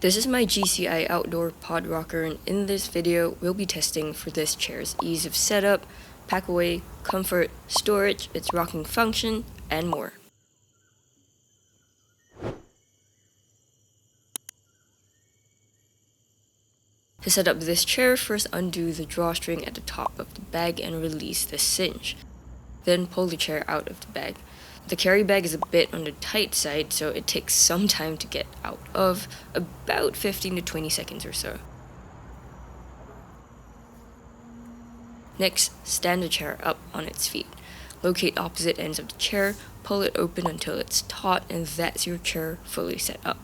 This is my GCI outdoor pod rocker, and in this video we'll be testing for this chair's ease of setup, pack away, comfort, storage, its rocking function, and more. To set up this chair, first undo the drawstring at the top of the bag and release the cinch. Then pull the chair out of the bag. The carry bag is a bit on the tight side, so it takes some time to get out of, about 15 to 20 seconds or so. Next, stand the chair up on its feet. Locate opposite ends of the chair, pull it open until it's taut, and that's your chair fully set up.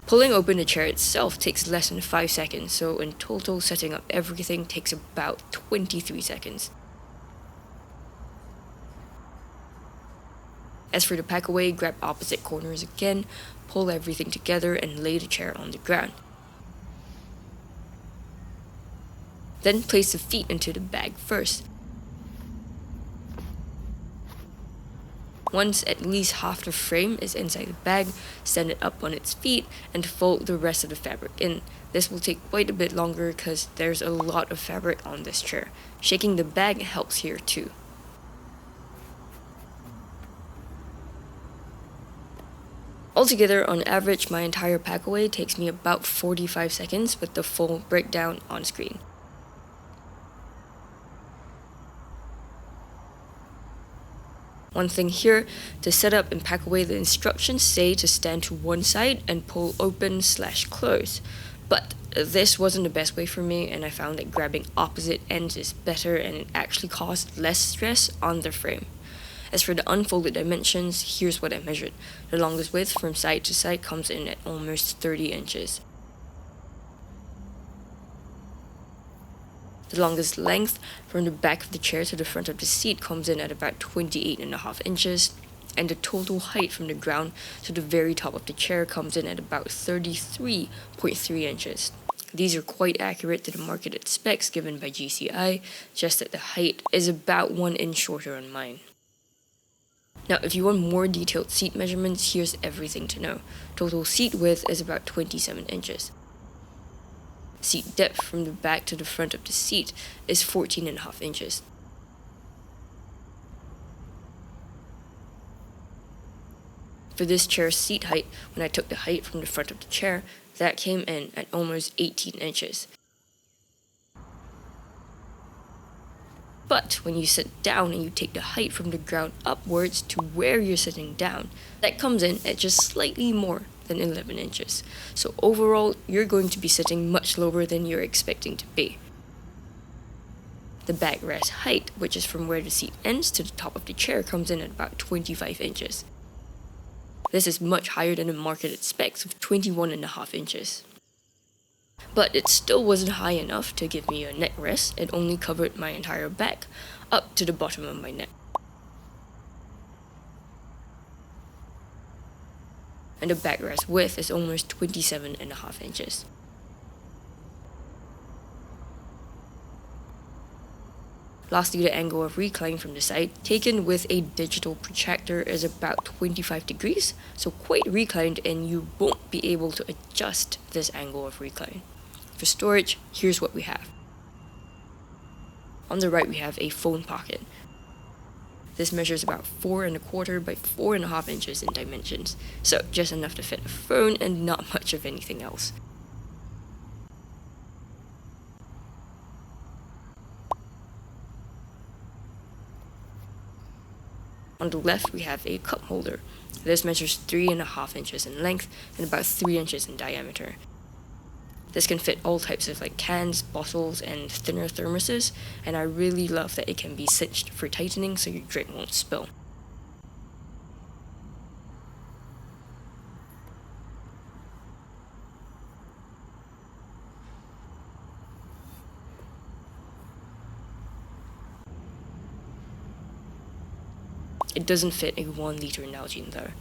Pulling open the chair itself takes less than 5 seconds, so in total setting up everything takes about 23 seconds. As for the pack away, grab opposite corners again, pull everything together and lay the chair on the ground. Then place the feet into the bag first. Once at least half the frame is inside the bag, stand it up on its feet and fold the rest of the fabric in. This will take quite a bit longer because there's a lot of fabric on this chair. Shaking the bag helps here too. Altogether, on average, my entire pack away takes me about 45 seconds with the full breakdown on screen. One thing here, to set up and pack away, the instructions say to stand to one side and pull open/close. But this wasn't the best way for me, and I found that grabbing opposite ends is better and it actually caused less stress on the frame. As for the unfolded dimensions, here's what I measured. The longest width from side to side comes in at almost 30 inches. The longest length from the back of the chair to the front of the seat comes in at about 28.5 inches, and the total height from the ground to the very top of the chair comes in at about 33.3 inches. These are quite accurate to the marketed specs given by GCI, just that the height is about 1 inch shorter on mine. Now, if you want more detailed seat measurements, here's everything to know. Total seat width is about 27 inches. Seat depth from the back to the front of the seat is 14.5 inches. For this chair's seat height, when I took the height from the front of the chair, that came in at almost 18 inches. But when you sit down and you take the height from the ground upwards to where you're sitting down, that comes in at just slightly more than 11 inches. So overall, you're going to be sitting much lower than you're expecting to be. The backrest height, which is from where the seat ends to the top of the chair, comes in at about 25 inches. This is much higher than the marketed specs of 21.5 inches. But it still wasn't high enough to give me a neck rest. It only covered my entire back up to the bottom of my neck. And the backrest width is almost 27.5 inches. Lastly, the angle of recline from the side, taken with a digital projector, is about 25 degrees, so quite reclined, and you won't be able to adjust this angle of recline. For storage, here's what we have. On the right, we have a phone pocket. This measures about 4.25 by 4.5 inches in dimensions, so just enough to fit a phone and not much of anything else. On the left, we have a cup holder. This measures 3.5 inches in length and about 3 inches in diameter. This can fit all types of cans, bottles, and thinner thermoses, and I really love that it can be cinched for tightening so your drink won't spill. It doesn't fit a 1-liter Nalgene though.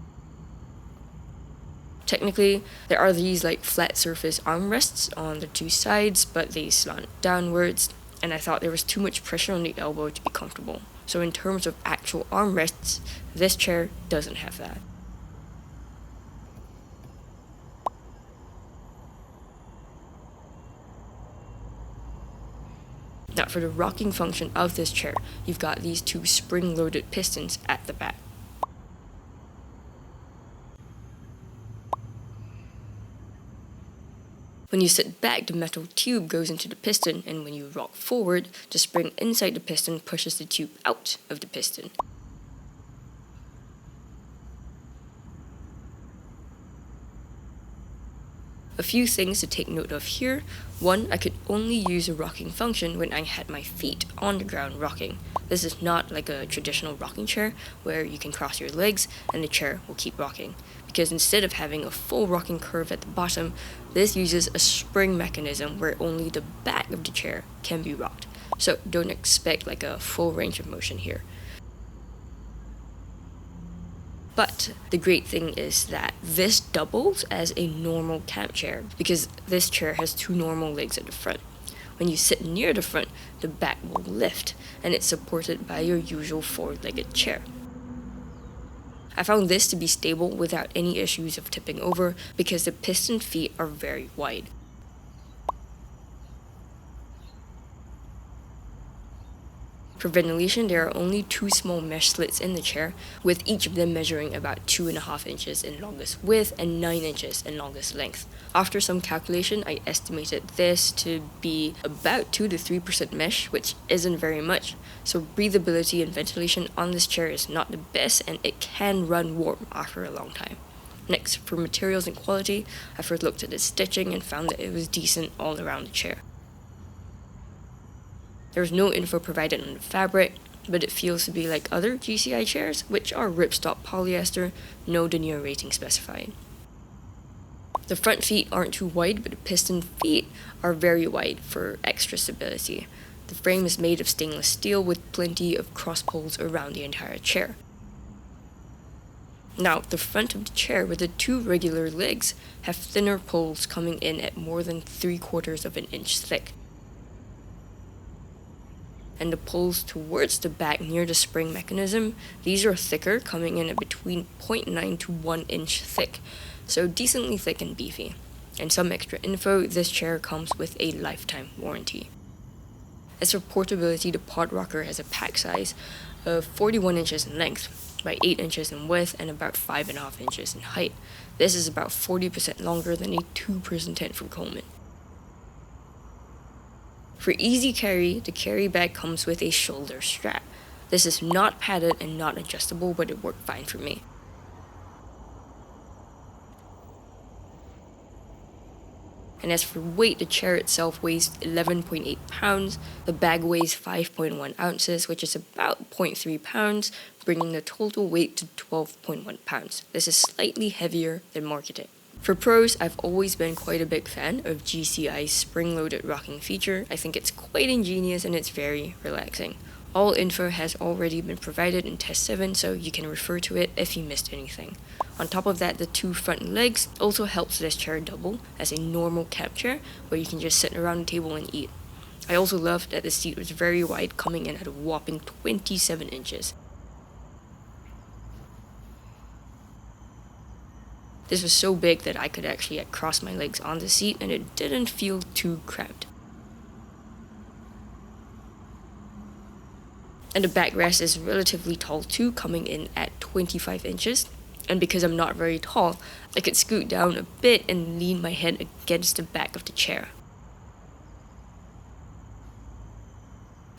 Technically, there are these flat surface armrests on the two sides, but they slant downwards, and I thought there was too much pressure on the elbow to be comfortable. So in terms of actual armrests, this chair doesn't have that. Now for the rocking function of this chair, you've got these two spring-loaded pistons at the back. When you sit back, the metal tube goes into the piston, and when you rock forward, the spring inside the piston pushes the tube out of the piston. A few things to take note of here. One, I could only use a rocking function when I had my feet on the ground rocking. This is not like a traditional rocking chair where you can cross your legs and the chair will keep rocking. Because instead of having a full rocking curve at the bottom, this uses a spring mechanism where only the back of the chair can be rocked. So don't expect like a full range of motion here. But the great thing is that this doubles as a normal camp chair because this chair has two normal legs at the front. When you sit near the front, the back will lift and it's supported by your usual four-legged chair. I found this to be stable without any issues of tipping over because the piston feet are very wide. For ventilation, there are only two small mesh slits in the chair, with each of them measuring about 2.5 inches in longest width and 9 inches in longest length. After some calculation, I estimated this to be about 2 to 3% mesh, which isn't very much. So breathability and ventilation on this chair is not the best, and it can run warm after a long time. Next, for materials and quality, I first looked at the stitching and found that it was decent all around the chair. There was no info provided on the fabric, but it feels to be like other GCI chairs, which are ripstop polyester, no denier rating specified. The front feet aren't too wide, but the piston feet are very wide for extra stability. The frame is made of stainless steel with plenty of cross poles around the entire chair. Now, the front of the chair with the two regular legs have thinner poles coming in at more than 3/4 of an inch thick. And the poles towards the back near the spring mechanism, these are thicker, coming in at between 0.9 to 1 inch thick, so decently thick and beefy. And some extra info, this chair comes with a lifetime warranty. As for portability, the pod rocker has a pack size of 41 inches in length, by 8 inches in width, and about 5.5 inches in height. This is about 40% longer than a 2-person tent from Coleman. For easy carry, the carry bag comes with a shoulder strap. This is not padded and not adjustable, but it worked fine for me. And as for weight, the chair itself weighs 11.8 pounds. The bag weighs 5.1 ounces, which is about 0.3 pounds, bringing the total weight to 12.1 pounds. This is slightly heavier than marketed. For pros, I've always been quite a big fan of GCI's spring-loaded rocking feature. I think it's quite ingenious and it's very relaxing. All info has already been provided in Test 7, so you can refer to it if you missed anything. On top of that, the two front legs also helps this chair double as a normal camp chair where you can just sit around the table and eat. I also loved that the seat was very wide, coming in at a whopping 27 inches. This was so big that I could actually cross my legs on the seat and it didn't feel too cramped. And the backrest is relatively tall too, coming in at 25 inches. And because I'm not very tall, I could scoot down a bit and lean my head against the back of the chair.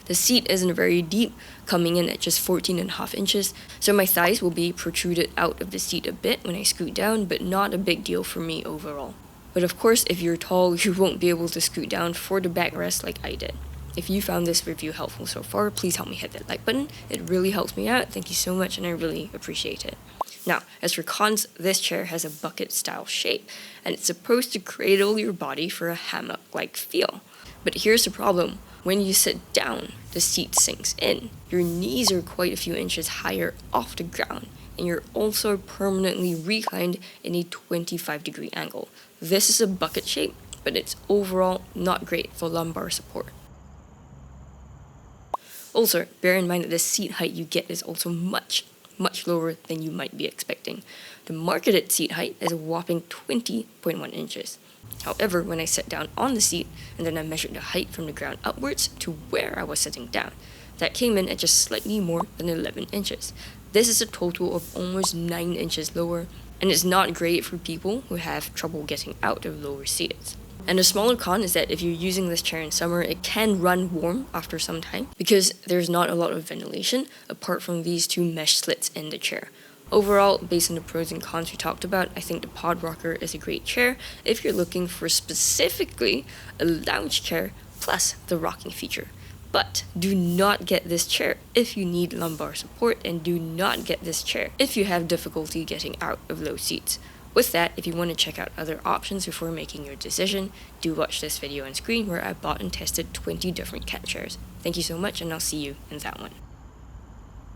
The seat isn't very deep, coming in at just 14.5 inches, so my thighs will be protruded out of the seat a bit when I scoot down, but not a big deal for me overall. But of course, if you're tall, you won't be able to scoot down for the backrest like I did. If you found this review helpful so far, please help me hit that like button. It really helps me out. Thank you so much, and I really appreciate it. Now, as for cons, this chair has a bucket-style shape, and it's supposed to cradle your body for a hammock-like feel. But here's the problem. When you sit down, the seat sinks in. Your knees are quite a few inches higher off the ground, and you're also permanently reclined in a 25-degree angle. This is a bucket shape, but it's overall not great for lumbar support. Also, bear in mind that the seat height you get is also much lower than you might be expecting. The marketed seat height is a whopping 20.1 inches. However, when I sat down on the seat and then I measured the height from the ground upwards to where I was sitting down, that came in at just slightly more than 11 inches. This is a total of almost 9 inches lower, and it's not great for people who have trouble getting out of lower seats. And a smaller con is that if you're using this chair in summer, it can run warm after some time because there's not a lot of ventilation apart from these two mesh slits in the chair. Overall, based on the pros and cons we talked about, I think the Pod Rocker is a great chair if you're looking for specifically a lounge chair plus the rocking feature. But do not get this chair if you need lumbar support, and do not get this chair if you have difficulty getting out of low seats. With that, if you want to check out other options before making your decision, do watch this video on screen where I bought and tested 20 different cat chairs. Thank you so much, and I'll see you in that one.